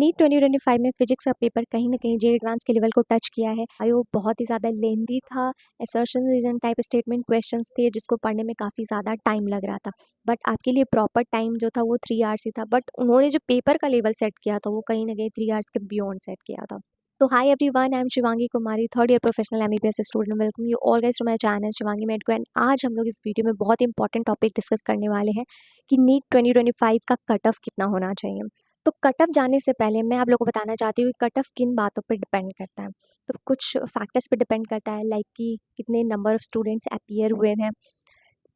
NEET 2025 में physics का paper कहीं न कहीं जे एडवांस के लेवल को टच किया है। वो बहुत ही ज़्यादा लेंदी था, assertion reason type statement questions थे जिसको पढ़ने में काफ़ी ज़्यादा टाइम लग रहा था। बट आपके लिए प्रॉपर टाइम जो था वो 3 आवर्स ही था, बट उन्होंने जो पेपर का लेवल सेट किया था वो कहीं न कहीं 3 आवर्स के बियॉन्ड सेट किया था। तो hi everyone, I am Shivangi Kumari, third year professional MBBS student. Welcome you all guys to my channel Shivangi Medco. And आज हम लोग इस वीडियो में बहुत इंपॉर्टेंट टॉपिक डिस्कस करने वाले हैं कि नीट 2025 का कट ऑफ कितना होना चाहिए। तो कट ऑफ जाने से पहले मैं आप लोगों को बताना चाहती हूँ कि कट ऑफ किन बातों पे डिपेंड करता है। तो कुछ फैक्टर्स पे डिपेंड करता है, लाइक कि कितने नंबर ऑफ स्टूडेंट्स अपीयर हुए हैं,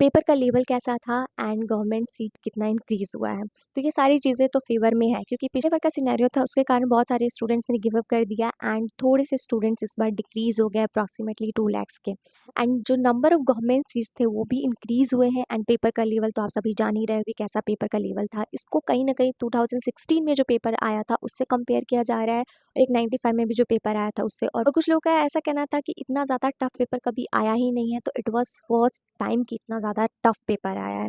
पेपर का लेवल कैसा था एंड गवर्नमेंट सीट कितना इंक्रीज़ हुआ है। तो ये सारी चीज़ें तो फ़ेवर में है, क्योंकि पिछले बार का सिनेरियो था उसके कारण बहुत सारे स्टूडेंट्स ने गिव अप कर दिया एंड थोड़े से स्टूडेंट्स इस बार डिक्रीज़ हो गए अप्रॉक्सिमेटली 2 लाख के। एंड जो नंबर ऑफ गवर्नमेंट सीट्स थे वो भी इंक्रीज़ हुए हैं एंड पेपर का लेवल तो आप सभी जान ही रहे हो कि कैसा पेपर का लेवल था। इसको कहीं न कहीं 2016 में जो पेपर आया था उससे कंपेयर किया जा रहा है और एक 95 में भी जो पेपर आया था उससे। और कुछ लोगों का ऐसा कहना था कि इतना ज़्यादा टफ पेपर कभी आया ही नहीं है, तो इट वाज़ फर्स्ट टाइम कि इतना ज़्यादा टफ पेपर आया है।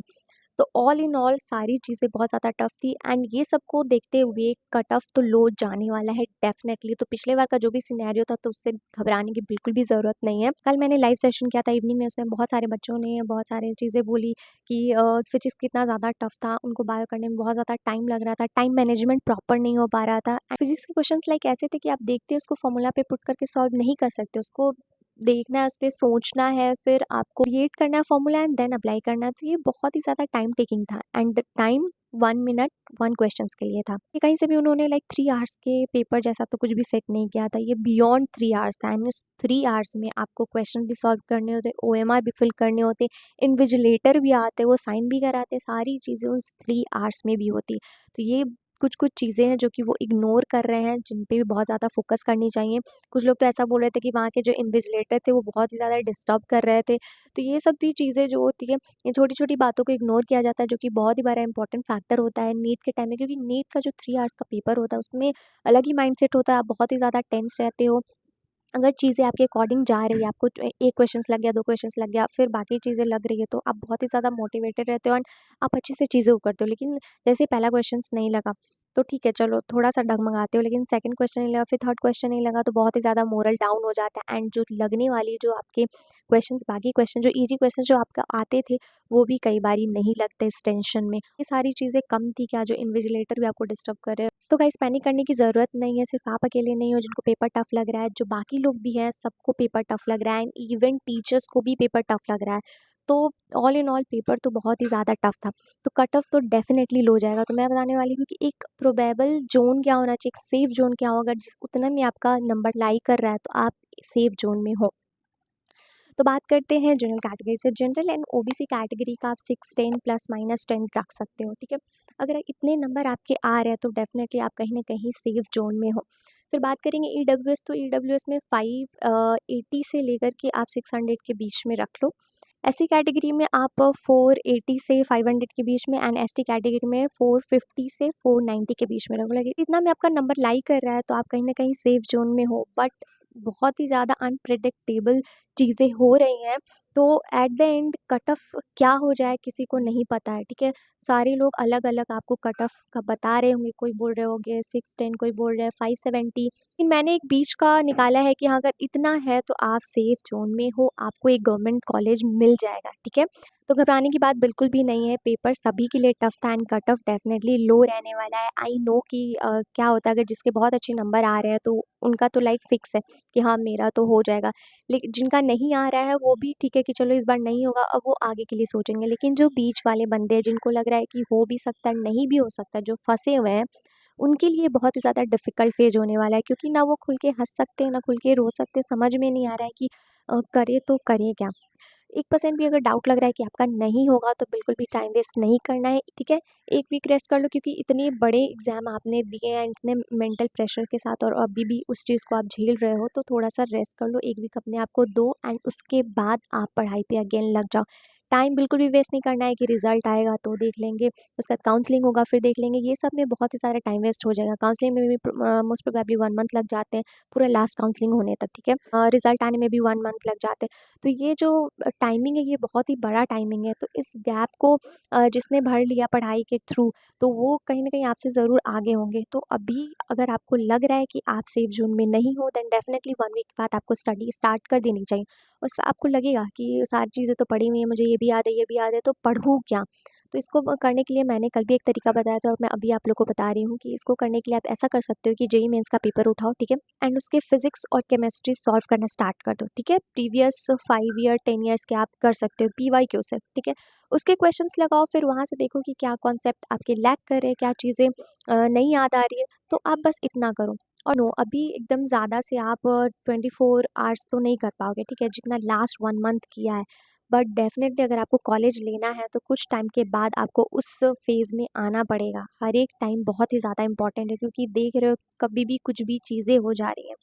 तो ऑल इन ऑल सारी चीज़ें बहुत ज़्यादा टफ थी एंड ये सबको देखते हुए कट ऑफ तो लो जाने वाला है डेफिनेटली। तो पिछले बार का जो भी सिनेरियो था तो उससे घबराने की बिल्कुल भी ज़रूरत नहीं है। कल मैंने लाइव सेशन किया था इवनिंग में, उसमें बहुत सारे बच्चों ने बहुत सारी चीज़ें बोली कि फिजिक्स कितना ज़्यादा टफ था, उनको बायो करने में बहुत ज़्यादा टाइम लग रहा था, टाइम मैनेजमेंट प्रॉपर नहीं हो पा रहा था। फिजिक्स के क्वेश्चन लाइक ऐसे थे कि आप देखते उसको फॉर्मूला पे पुट करके सॉल्व नहीं कर सकते, उसको देखना है, उस पे सोचना है, फिर आपको क्रिएट करना है फॉर्मूला एंड देन अप्लाई करना है। तो ये बहुत ही ज़्यादा टाइम टेकिंग था एंड टाइम 1 मिनट 1 क्वेश्चंस के लिए था। ये कहीं से भी उन्होंने लाइक 3 आवर्स के पेपर जैसा तो कुछ भी सेट नहीं किया था, ये बियॉन्ड 3 आवर्स था एंड उस 3 आवर्स में आपको क्वेश्चन भी सॉल्व करने होते, ओएमआर भी फिल करने होते, इन्विजिलेटर भी आते, वो साइन भी कराते, सारी चीज़ें उस 3 आवर्स में भी होती। तो ये कुछ-कुछ चीज़ें हैं जो कि वो इग्नोर कर रहे हैं, जिन पे भी बहुत ज़्यादा फ़ोकस करनी चाहिए। कुछ लोग तो ऐसा बोल रहे थे कि वहाँ के जो इन्विजिलेटर थे वो बहुत ही ज़्यादा डिस्टर्ब कर रहे थे। तो ये सब भी चीज़ें जो होती हैं, ये छोटी-छोटी बातों को इग्नोर किया जाता है, जो कि बहुत ही बड़ा इंपॉर्टेंट फैक्टर होता है नीट के टाइम में, क्योंकि नीट का जो 3 आवर्स का पेपर होता है उसमें अलग ही माइंडसेट होता है, आप बहुत ही ज़्यादा टेंस रहते हो। अगर चीज़ें आपके अकॉर्डिंग जा रही है, आपको 1 क्वेश्चन्स लग गया, 2 क्वेश्चन्स लग गया, फिर बाकी चीज़ें लग रही है, तो आप बहुत ही ज़्यादा मोटिवेटेड रहते हो एंड आप अच्छे से चीज़ें वो करते हो। लेकिन जैसे पहला क्वेश्चन्स नहीं लगा, तो ठीक है चलो थोड़ा-सा डगमगाते हो, लेकिन सेकंड क्वेश्चन नहीं लगा, फिर थर्ड क्वेश्चन नहीं लगा, तो बहुत ही ज़्यादा मोरल डाउन हो जाता है एंड जो लगने वाली जो आपके क्वेश्चन्स, बाकी क्वेश्चन जो ईज़ी क्वेश्चन जो आपका आते थे, वो भी कई बारी नहीं लगते इस टेंशन में। ये सारी चीज़ें कम थी क्या जो इन्विजिलेटर भी आपको डिस्टर्ब कर रहे हैं। तो गाइस पैनिक करने की ज़रूरत नहीं है, सिर्फ आप अकेले नहीं हो जिनको पेपर टफ लग रहा है, जो बाकी लोग भी हैं सबको पेपर टफ लग रहा है एंड इवन टीचर्स को भी पेपर टफ लग रहा है। तो ऑल इन ऑल पेपर तो बहुत ही ज़्यादा टफ था, तो कट ऑफ तो डेफिनेटली लो जाएगा। तो मैं बताने वाली हूँ कि एक प्रोबेबल ज़ोन क्या होना चाहिए, एक सेफ ज़ोन क्या होगा, जिस उतना में आपका नंबर लाई कर रहा है तो आप सेफ ज़ोन में हो। तो बात करते हैं जनरल कैटेगरी से। जनरल एंड ओबीसी कैटेगरी का आप 6, 10 प्लस माइनस 10 रख सकते हो, ठीक है। अगर इतने नंबर आपके आ रहे हैं तो डेफिनेटली आप कहीं ना कहीं सेफ जोन में हो। फिर बात करेंगे ईडब्ल्यूएस, तो ईडब्ल्यूएस में 580 से लेकर के आप 600 के बीच में रख लो। एससी कैटेगरी में आप 480 से 500 के बीच में एंड एसटी कैटेगरी में 450 से 490 के बीच में रख लो। इतना में आपका नंबर लाई कर रहा है तो आप कहीं ना कहीं सेफ जोन में हो, बट बहुत ही ज़्यादा अनप्रिडिक्टेबल चीज़ें हो रही हैं, तो at the end cut off क्या हो जाए किसी को नहीं पता है, ठीक है। सारे लोग अलग-अलग आपको कट ऑफ का बता रहे होंगे, कोई बोल रहे होंगे 610, कोई बोल रहा है 570, लेकिन मैंने एक बीच का निकाला है कि हाँ, अगर इतना है तो आप सेफ ज़ोन में हो, आपको एक गवर्नमेंट कॉलेज मिल जाएगा, ठीक है। तो घबराने की बात बिल्कुल भी नहीं है, पेपर सभी के लिए टफ था एंड कट ऑफ डेफिनेटली लो रहने वाला है। आई नो कि क्या होता है अगर जिसके बहुत अच्छे नंबर आ रहे हैं तो उनका तो लाइक फिक्स है कि हाँ, मेरा तो हो जाएगा। लेकिन जिनका नहीं आ रहा है वो भी ठीक है कि चलो इस बार नहीं होगा, अब वो आगे के लिए सोचेंगे। लेकिन जो बीच वाले बंदे हैं जिनको लग रहा है कि हो भी सकता है, नहीं भी हो सकता, जो फँसे हुए हैं, उनके लिए बहुत ही ज़्यादा डिफ़िकल्ट फ़ेज़ होने वाला है, क्योंकि ना वो खुल के हँस सकते हैं, ना खुल के रो सकते हैं, समझ में नहीं आ रहा है कि करें तो करें क्या? 1% भी अगर डाउट लग रहा है कि आपका नहीं होगा तो बिल्कुल भी टाइम वेस्ट नहीं करना है, ठीक है? 1 वीक रेस्ट कर लो, क्योंकि इतने बड़े एग्ज़ाम आपने दिए हैं इतने मेंटल प्रेशर के साथ और अभी भी उस चीज़ को आप झेल रहे हो, तो थोड़ा-सा रेस्ट कर लो, 1 वीक अपने आप को दो एंड उसके बाद आप पढ़ाई पे अगेन लग जाओ। टाइम बिल्कुल भी वेस्ट नहीं करना है कि रिजल्ट आएगा तो देख लेंगे, उसके बाद काउंसलिंग होगा फिर देख लेंगे, ये सब में बहुत ही सारा टाइम वेस्ट हो जाएगा। काउंसलिंग में भी मोस्ट प्रोबेबली 1 मंथ लग जाते हैं, पूरा लास्ट काउंसलिंग होने तक, ठीक है? रिजल्ट आने में भी 1 मंथ लग जाते हैं। तो ये जो टाइमिंग है ये बहुत ही बड़ा टाइमिंग है, तो इस गैप को जिसने भर लिया पढ़ाई के थ्रू, तो वो कहीं न कहीं आपसे ज़रूर आगे होंगे। तो अभी अगर आपको लग रहा है कि आप सेफ ज़ोन में नहीं हो, देन डेफ़िनेटली 1 वीक बाद आपको स्टडी स्टार्ट कर देनी चाहिए। और आपको लगेगा कि सारी चीज़ें तो पढ़ी हुई हैं, मुझे ये भी याद है, ये भी याद है, तो पढ़ूँ क्या? तो इसको करने के लिए मैंने कल भी एक तरीका बताया था और मैं अभी आप लोग को बता रही हूँ कि इसको करने के लिए आप ऐसा कर सकते हो कि जेईई मेंस का पेपर उठाओ, ठीक है? एंड उसके फिज़िक्स और केमिस्ट्री सॉल्व करना स्टार्ट कर दो, ठीक है? प्रीवियस 5 ईयर, 10 ईयर्स के आप कर सकते हो पीवाईक्यू से, ठीक है? उसके क्वेश्चन्स लगाओ, फिर वहाँ से देखो कि क्या कॉन्सेप्ट आपके लैक कर रहे हैं, क्या चीज़ें नहीं याद आ रही है, तो आप बस इतना करो। और नो, अभी एकदम ज़्यादा से आप 24 आवर्स तो नहीं कर पाओगे, ठीक है? जितना लास्ट 1 मंथ किया है, बट डेफ़िनेटली अगर आपको कॉलेज लेना है तो कुछ टाइम के बाद आपको उस फ़ेज़ में आना पड़ेगा। हर एक टाइम बहुत ही ज़्यादा इम्पोर्टेंट है, क्योंकि देख रहे हो कभी भी कुछ भी चीज़ें हो जा रही हैं।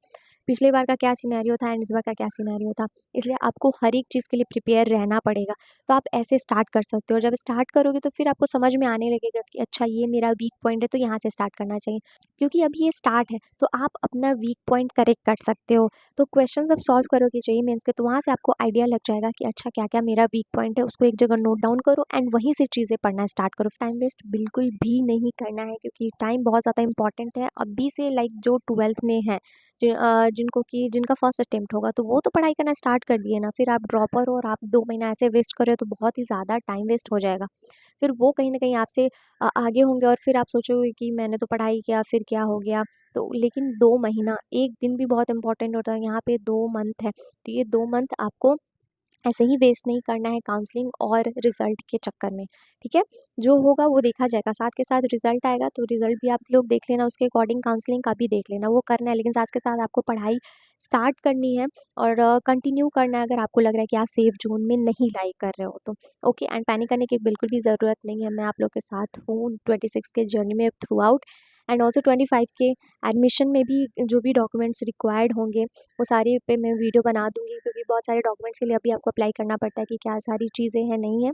पिछले बार का क्या सिनेरियो था एंड इस बार का क्या सिनेरियो था, इसलिए आपको हर एक चीज़ के लिए प्रिपेयर रहना पड़ेगा। तो आप ऐसे स्टार्ट कर सकते हो, जब स्टार्ट करोगे तो फिर आपको समझ में आने लगेगा कि अच्छा ये मेरा वीक पॉइंट है, तो यहाँ से स्टार्ट करना चाहिए। क्योंकि अभी ये स्टार्ट है, तो आप अपना वीक पॉइंट करेक्ट कर सकते हो। तो क्वेश्चन जब सॉल्व करोगे जेईई मेंस के, तो वहाँ से आपको आइडिया लग जाएगा कि अच्छा क्या-क्या मेरा वीक पॉइंट है, उसको एक जगह नोट डाउन करो एंड वहीं से चीज़ें पढ़ना स्टार्ट करो। टाइम वेस्ट बिल्कुल भी नहीं करना है, क्योंकि टाइम बहुत ज़्यादा इंपॉर्टेंट है। अभी से लाइक जो 12th में हैं, जिनका फर्स्ट अटेम्प्ट होगा, तो वो तो पढ़ाई करना स्टार्ट कर दिए ना, फिर आप ड्रॉपर हो और आप 2 महीना ऐसे वेस्ट कर रहे हो, तो बहुत ही ज़्यादा टाइम वेस्ट हो जाएगा। फिर वो कहीं न कहीं आपसे आगे होंगे और फिर आप सोचोगे कि मैंने तो पढ़ाई किया, फिर क्या हो गया? तो लेकिन 2 महीना, 1 दिन भी बहुत इम्पोर्टेंट होता है, यहाँ पे 2 मंथ है, तो ये 2 मंथ आपको ऐसे ही वेस्ट नहीं करना है काउंसलिंग और रिज़ल्ट के चक्कर में, ठीक है? जो होगा वो देखा जाएगा, साथ के साथ रिज़ल्ट आएगा तो रिज़ल्ट भी आप लोग देख लेना, उसके अकॉर्डिंग काउंसलिंग का भी देख लेना, वो करना है, लेकिन साथ के साथ आपको पढ़ाई स्टार्ट करनी है और कंटिन्यू करना है, अगर आपको लग रहा है कि आप सेफ ज़ोन में नहीं लाइक कर रहे हो तो। ओके, एंड पैनिक करने की बिल्कुल भी ज़रूरत नहीं है, मैं आप लोग के साथ हूँ 26 के जर्नी में थ्रू आउट, एंड ऑल्सो 25 के एडमिशन में भी जो भी डॉक्यूमेंट्स रिक्वायर्ड होंगे, वो सारे पे मैं वीडियो बना दूँगी, क्योंकि बहुत सारे डॉक्यूमेंट्स के लिए अभी आपको अप्लाई करना पड़ता है कि क्या सारी चीज़ें हैं, नहीं है।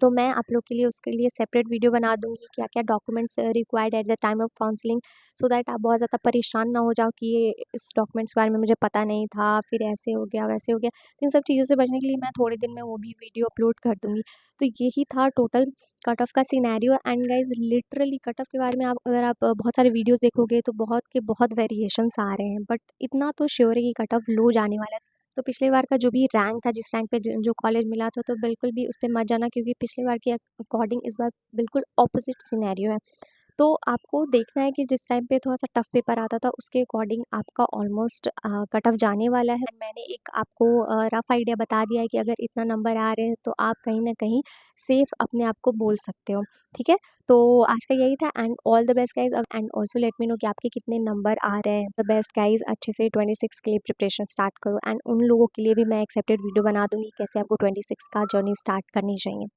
तो मैं आप लोग के लिए उसके लिए सेपरेट वीडियो बना दूँगी, क्या-क्या documents required at the time of counselling, so that आप बहुत ज़्यादा परेशान ना हो जाओ कि ये इस डॉक्यूमेंट्स के बारे में मुझे पता नहीं था, फिर ऐसे हो गया, वैसे हो गया। तो इन सब चीज़ों से बचने के लिए मैं थोड़े दिन में वो भी वीडियो अपलोड कर दूँगी। तो यही था टोटल कट ऑफ का scenario, and guys literally cut off के बारे में अगर आप बहुत सारे वीडियोज़ देखोगे तो बहुत के बहुत वेरिएशंस आ रहे हैं, बट इतना तो श्योर है कि कट ऑफ लो जाने वाला है। तो पिछले बार का जो भी रैंक था, जिस रैंक पे जो कॉलेज मिला था, तो बिल्कुल भी उस पे मत जाना, क्योंकि पिछले बार के अकॉर्डिंग इस बार बिल्कुल ऑपोज़िट सिनेरियो है। तो आपको देखना है कि जिस टाइम पे थोड़ा-सा टफ पेपर आता था, उसके अकॉर्डिंग आपका ऑलमोस्ट कट ऑफ जाने वाला है। मैंने एक आपको रफ़ आइडिया बता दिया है कि अगर इतना नंबर आ रहे हैं, तो आप कहीं न कहीं सेफ़ अपने आप को बोल सकते हो, ठीक है? तो आज का यही था, and all the best guys, and also let me know कि आपके कितने नंबर आ रहे हैं। द बेस्ट गाइज़, अच्छे से 26 के लिए प्रिपरेशन स्टार्ट करो, एंड उन लोगों के लिए भी मैं एक सेपरेट वीडियो बना दूँगी, कैसे आपको 26 का जर्नी स्टार्ट करनी चाहिए।